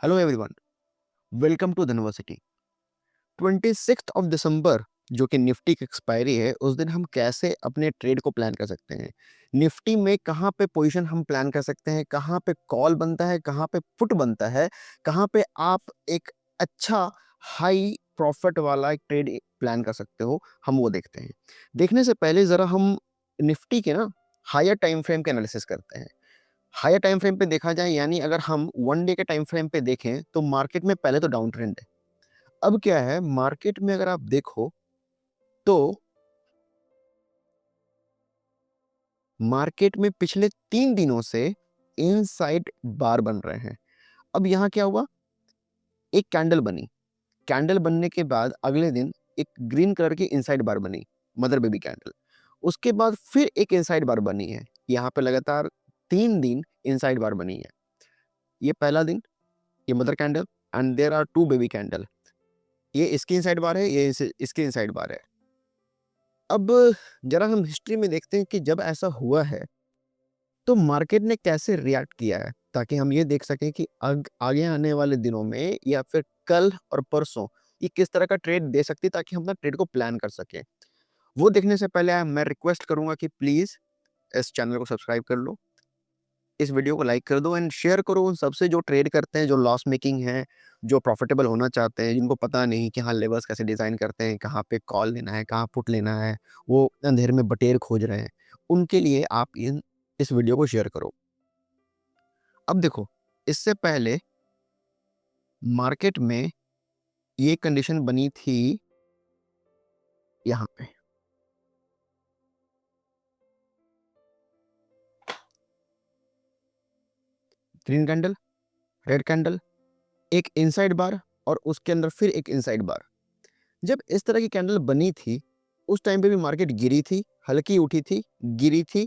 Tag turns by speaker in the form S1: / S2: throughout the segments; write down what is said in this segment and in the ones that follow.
S1: Hello everyone, welcome to धनवर्सिटी। 26th of December जो कि निफ्टी की एक्सपायरी है, उस दिन हम कैसे अपने ट्रेड को प्लान कर सकते हैं। निफ्टी में कहाँ पे पोजीशन हम प्लान कर सकते हैं, कहाँ पे कॉल बनता है, कहाँ पे पुट बनता है, कहाँ पे आप एक अच्छा हाई प्रॉफिट वाला एक ट्रेड प्लान कर सकते हो, हम वो देखते हैं। देखने से पहले ज़रा हम निफ्टी के ना हायर टाइम फ्रेम के एनालिसिस करते हैं। हायर टाइम फ्रेम पे देखा जाए, यानी अगर हम 1 डे के टाइम फ्रेम पे देखें तो मार्केट में पहले तो डाउन ट्रेंड है। अब क्या है, मार्केट में अगर आप देखो तो मार्केट में पिछले 3 दिनों से इनसाइड बार बन रहे हैं। अब यहाँ क्या हुआ, एक कैंडल बनी, कैंडल बनने के बाद अगले दिन एक ग्रीन कलर की इनसाइड बार बनी, मदर बेबी कैंडल। उसके बाद फिर एक इनसाइड बार बनी है। यहाँ पे लगातार 3 दिन इनसाइड बार बनी है। ये पहला दिन, ये mother candle and there are 2 baby candle. ये इसकी इनसाइड बार है, ये इसकी इनसाइड बार है। अब जरा हम हिस्ट्री में देखते हैं कि जब ऐसा हुआ है तो मार्केट ने कैसे रिएक्ट किया है, ताकि हम ये देख सकें कि आगे आने वाले दिनों में या फिर कल और परसों ये किस तरह का ट्रेड दे सकती है, ताकि हम अपना ट्रेड को प्लान कर सकें। वो देखने से पहले मैं रिक्वेस्ट करूंगा कि प्लीज इस चैनल को सब्सक्राइब कर लो, इस वीडियो को लाइक कर दो एंड शेयर करो उन सबसे जो ट्रेड करते हैं, जो लॉस मेकिंग है, जो प्रॉफिटेबल होना चाहते हैं, जिनको पता नहीं कि हाँ लेवल्स कैसे डिजाइन करते हैं, कहाँ पे कॉल लेना है, कहाँ पुट लेना है, वो अंधेरे में बटेर खोज रहे हैं। उनके लिए आप इस वीडियो को शेयर करो। अब देखो, इससे पहले मार्केट में ये कंडीशन बनी थी यहाँ पे, ग्रीन कैंडल, रेड कैंडल, एक इनसाइड बार और उसके अंदर फिर एक इनसाइड बार। जब इस तरह की कैंडल बनी थी, उस टाइम पे भी मार्केट गिरी थी, हल्की उठी थी, गिरी थी।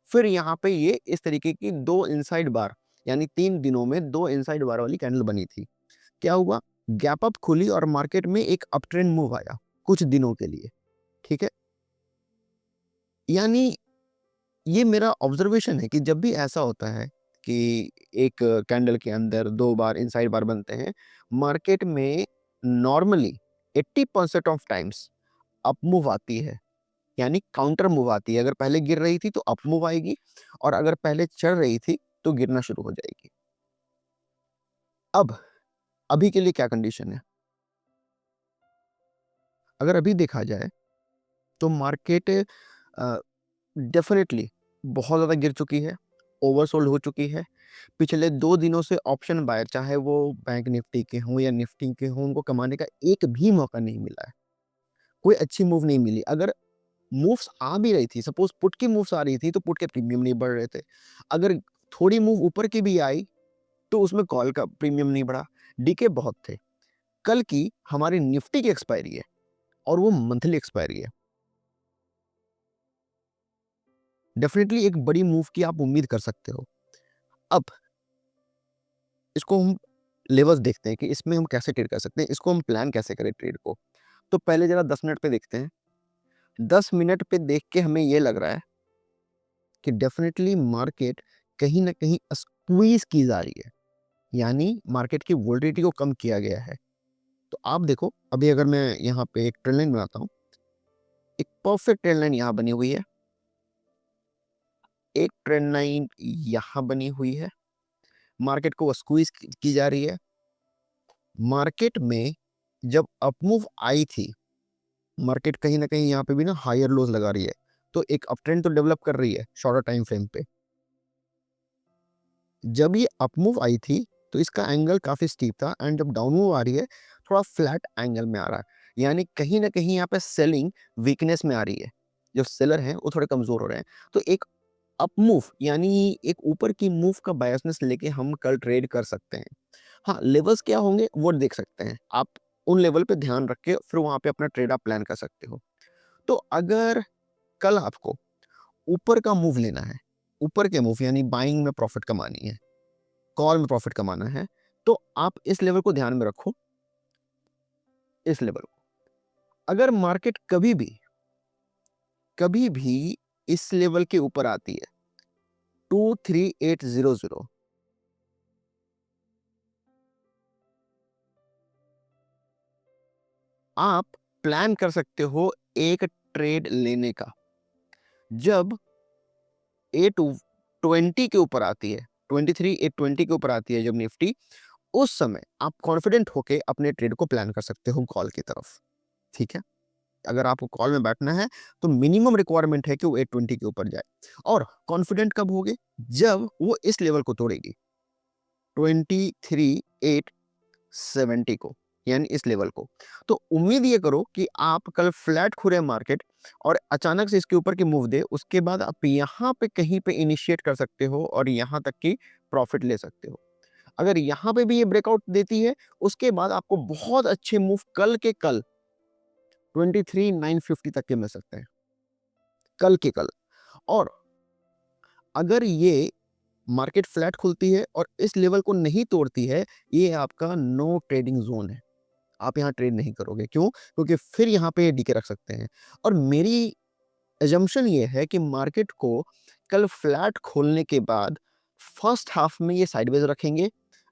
S1: फिर यहाँ पे ये इस तरीके की 2 इनसाइड बार, यानी 3 दिनों में 2 इनसाइड बार वाली कैंडल बनी थी। क्या हुआ, गैप अप खुली और मार्केट में एक अप ट्रेंड मूव आया कुछ दिनों के लिए। ठीक है, यानी ये मेरा ऑब्जर्वेशन है कि जब भी ऐसा होता है कि एक कैंडल के अंदर 2 बार इनसाइड बार बनते हैं, मार्केट में normally 80% of times up move आती है, यानी काउंटर मूव आती है। अगर पहले गिर रही थी तो अप मूव आएगी, और अगर पहले चढ़ रही थी तो गिरना शुरू हो जाएगी। अब अभी के लिए क्या कंडीशन है, अगर अभी देखा जाए तो मार्केट डेफिनेटली बहुत ज़्यादा गिर चुकी है, ओवरसोल्ड हो चुकी है। पिछले 2 दिनों से ऑप्शन बायर, चाहे वो बैंक निफ्टी के हों या निफ्टी के हों, उनको कमाने का एक भी मौका नहीं मिला है। कोई अच्छी मूव नहीं मिली। अगर मूव्स आ भी रही थी, सपोज़ पुट की मूव्स आ रही थी, तो पुट के प्रीमियम नहीं बढ़ रहे थे। अगर थोड़ी मूव ऊपर की भी आई, तो उसमें कॉल का प्रीमियम नहीं बढ़ा। डीके बहुत थे। कल की हमारी निफ्टी की एक्सपायरी है और वो मंथली एक्सपायरी है। डेफिनिटली एक बड़ी मूव की आप उम्मीद कर सकते हो। अब इसको हम लेवल्स देखते हैं कि इसमें हम कैसे ट्रेड कर सकते हैं, इसको हम प्लान कैसे करें ट्रेड को। तो पहले जरा 10 मिनट पे देखते हैं। 10 मिनट पे देख के हमें ये लग रहा है कि डेफिनेटली मार्केट कहीं न कहीं स्क्वीज़ की जा रही है, यानी मार्केट की वोलेटिलिटी को कम किया गया है। तो आप देखो, अभी अगर मैं यहाँ पे एक ट्रेंड लाइन बनाता हूँ, एक परफेक्ट ट्रेंड लाइन यहाँ बनी हुई है, एक ट्रेंड लाइन यहाँ बनी हुई है, मार्केट को स्क्वीज़ की जा रही है। मार्केट में जब अपमूव आई थी, मार्केट कहीं न कहीं यहाँ पे भी ना हायर लोज़ लगा रही है, तो एक अपट्रेंड तो डेवलप कर रही है शॉर्टर टाइम फ्रेम पे। जब ये अपमूव आई थी, तो इसका एंगल काफ़ी स्टीप था एंड जब डाउन मूव आ रही है, थोड़ा फ्लैट एंगल में आ रहा है। यानी कहीं न कहीं यहाँ पे सेलिंग वीकनेस में आ रही है। जो सेलर हैं, वो थोड़े कमज़ोर हो रहे हैं। तो एक अप मूव, यानी एक ऊपर की मूव का बायसनेस लेके हम कल ट्रेड कर सकते हैं। हाँ, लेवल्स क्या होंगे वो देख सकते हैं। आप उन लेवल पे ध्यान रख के फिर वहाँ पे अपना ट्रेड आप प्लान कर सकते हो। तो अगर कल आपको ऊपर का मूव लेना है, ऊपर के मूव यानी बाइंग में प्रॉफिट कमानी है, कॉल में प्रॉफिट कमाना है, तो आप इस लेवल को ध्यान में रखो, इस लेवल को। अगर मार्केट कभी भी इस लेवल के ऊपर आती है, 23800, आप प्लान कर सकते हो एक ट्रेड लेने का। जब 820 के ऊपर आती है, 23 820 के ऊपर आती है जब निफ्टी, उस समय आप कॉन्फिडेंट होके अपने ट्रेड को प्लान कर सकते हो कॉल की तरफ, ठीक है? अगर आपको कॉल में बैठना है तो मिनिमम रिक्वायरमेंट है कि वो 820 के ऊपर जाए। और कॉन्फिडेंट कब होगे? जब वो इस लेवल को तोड़ेगी, 23,870 को, यानी इस लेवल को। तो उम्मीद ये करो कि आप कल फ्लैट खुले मार्केट और अचानक से इसके ऊपर की मूव दे, उसके बाद आप यहाँ पे कहीं पे इनिशिएट कर सकते हो और यहाँ तक की प्रॉफिट ले सकते हो। अगर यहाँ पे भी ये ब्रेकआउट देती है, उसके बाद आपको बहुत अच्छे मूव कल के कल 23,950 तक के मिल सकते हैं, कल के कल। और अगर ये मार्केट फ्लैट खुलती है और इस लेवल को नहीं तोड़ती है, ये आपका नो ट्रेडिंग जोन है। आप यहाँ ट्रेड नहीं करोगे, क्यों? क्योंकि फिर यहाँ पे डीके रख सकते हैं। और मेरी असम्पशन ये है कि मार्केट को कल फ्लैट खोलने के बाद फर्स्ट हाफ में ये साइडवेज रखेंगे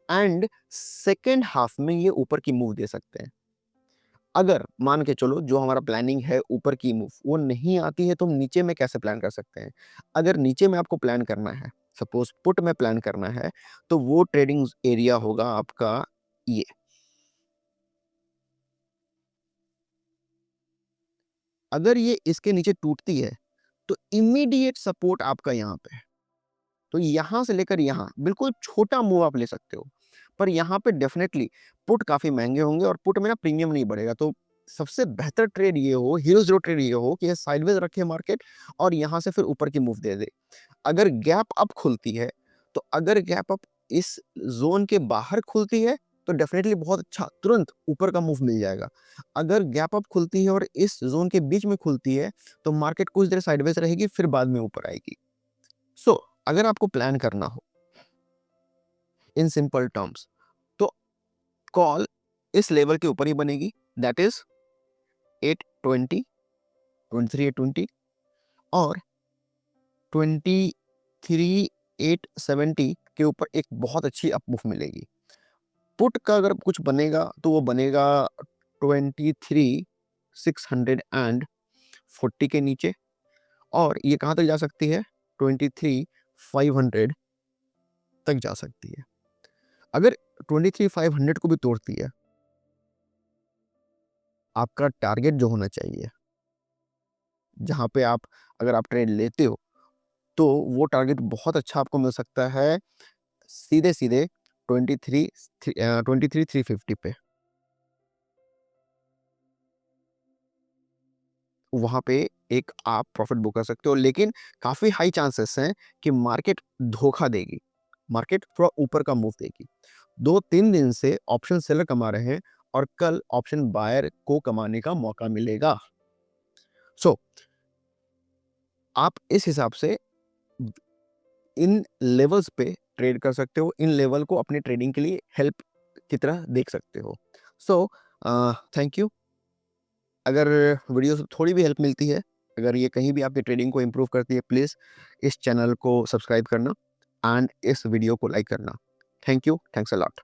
S1: एंड सेकेंड हाफ में ये ऊपर की मूव दे सकते हैं। अगर मान के चलो जो हमारा प्लानिंग है ऊपर की मूव वो नहीं आती है, तो हम नीचे में कैसे प्लान कर सकते हैं? अगर नीचे में आपको प्लान करना है, सपोज पुट में प्लान करना है, तो वो ट्रेडिंग एरिया होगा आपका ये। अगर ये इसके नीचे टूटती है तो इमीडिएट सपोर्ट आपका यहाँ पे है। तो यहाँ से लेकर यहाँ बिल्कुल छोटा मूव आप ले सकते हो, पर यहाँ पे डेफिनेटली पुट काफ़ी महँगे होंगे और पुट में ना प्रीमियम नहीं बढ़ेगा। तो सबसे बेहतर ट्रेड ये हो, हीरो ज़ीरो ट्रेड ये हो कि ये साइडवेज रखे मार्केट और यहाँ से फिर ऊपर की मूव दे दे। अगर गैप अप खुलती है, तो अगर गैप अप इस ज़ोन के बाहर खुलती है, तो डेफिनेटली बहुत अच्छा तुरंत ऊपर का मूव मिल जाएगा। अगर गैप अप खुलती है और इस ज़ोन के बीच में खुलती है, तो मार्केट कुछ देर साइडवेज रहेगी, फिर बाद में ऊपर आएगी। सो अगर आपको प्लान करना हो इन सिंपल टर्म्स, तो कॉल इस लेवल के ऊपर ही बनेगी, दैट इज 820, 23,820 और 23,870 के ऊपर एक बहुत अच्छी अप मूव मिलेगी। पुट का अगर कुछ बनेगा तो वो बनेगा 23,640 के नीचे, और ये कहाँ तक जा सकती है? 23,500 तक जा सकती है। अगर 23,500 को भी तोड़ती है, आपका टारगेट जो होना चाहिए, जहाँ पे आप अगर आप ट्रेड लेते हो, तो वो टारगेट बहुत अच्छा आपको मिल सकता है सीधे-सीधे 23,350 पे। वहाँ पे एक आप प्रॉफिट बुक कर सकते हो, लेकिन काफ़ी हाई चांसेस हैं कि मार्केट धोखा देगी, मार्केट थोड़ा ऊपर का मूव देगी। 2-3 दिन से ऑप्शन सेलर कमा रहे हैं और कल ऑप्शन बायर को कमाने का मौका मिलेगा। सो आप इस हिसाब से इन लेवल्स पे ट्रेड कर सकते हो, इन लेवल को अपने ट्रेडिंग के लिए हेल्प की तरह देख सकते हो। So thank you. अगर वीडियो से थोड़ी भी हेल्प मिलती है, अगर ये कहीं भी आपकी ट्रेडिंग को इम्प्रूव करती है, प्लीज़ इस चैनल को सब्सक्राइब करना एंड इस वीडियो को लाइक करना। Thank you, thanks a lot.